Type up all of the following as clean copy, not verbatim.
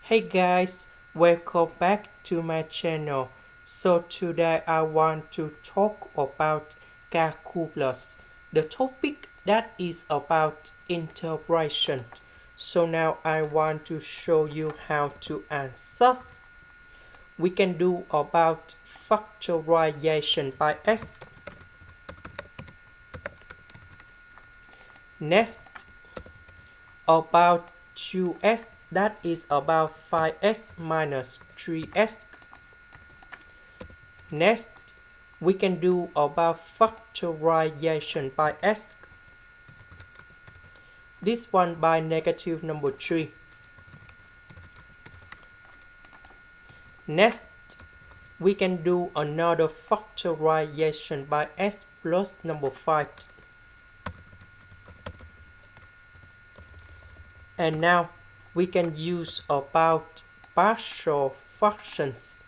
Hey guys, welcome back to my channel. So today I want to talk about calculus, the topic that is about integration. So now I want to show you how to answer. We can do about factorization by s. Next, about 2s, that is about 5s minus 3s. Next, we can do about factorization by s. This one by negative number 3. Next, we can do another factorization by s plus number 5. And now we can use about partial fractions.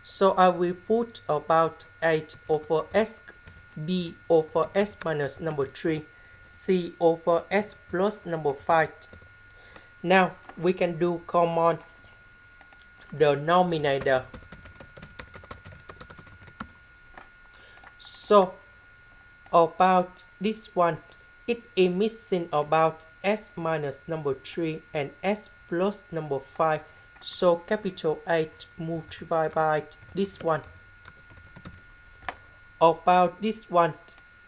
So I will put about 8 over s, b over s minus number 3, c over s plus number 5. Now we can do common denominator. So about this one, it is missing about s minus number 3 and s plus number 5. So capital 8 multiplied by this one. About this one,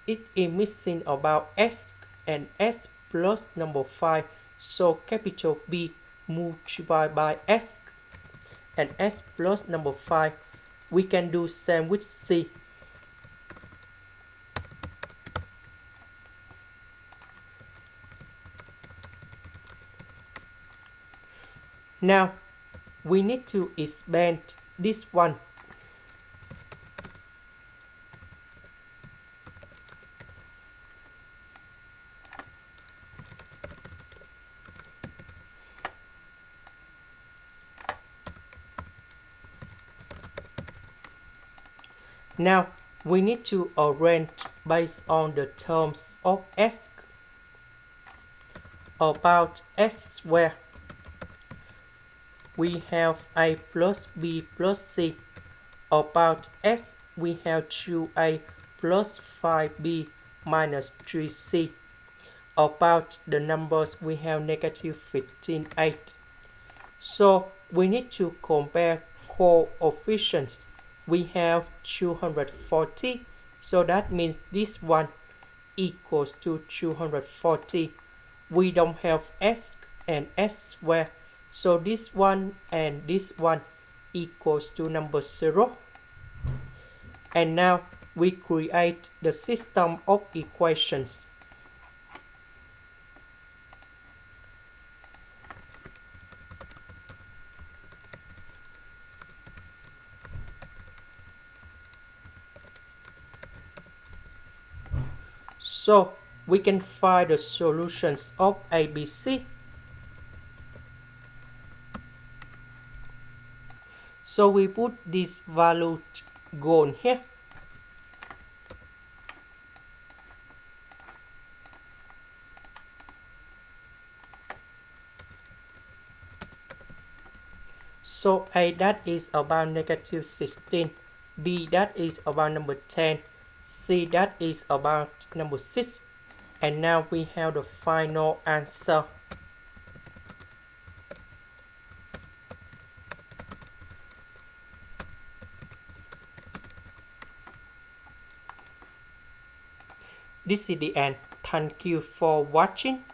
it is missing about s and s plus number 5. So capital B multiplied by s and s plus number 5. We can do same with c. Now we need to expand this one. Now we need to arrange based on the terms of s. About s squared, we have a plus b plus c. About s, we have 2a plus 5b minus 3c. About the numbers, we have negative 15, 8. So we need to compare coefficients. We have 240, so that means this one equals to 240. We don't have s and s squared, so this one and this one equals to number 0. And now we create the system of equations. So we can find the solutions of ABC. So we put this value gone here. So A, that is about negative 16, B, that is about number 10, C, that is about number 6. And now we have the final answer. This is the end. Thank you for watching.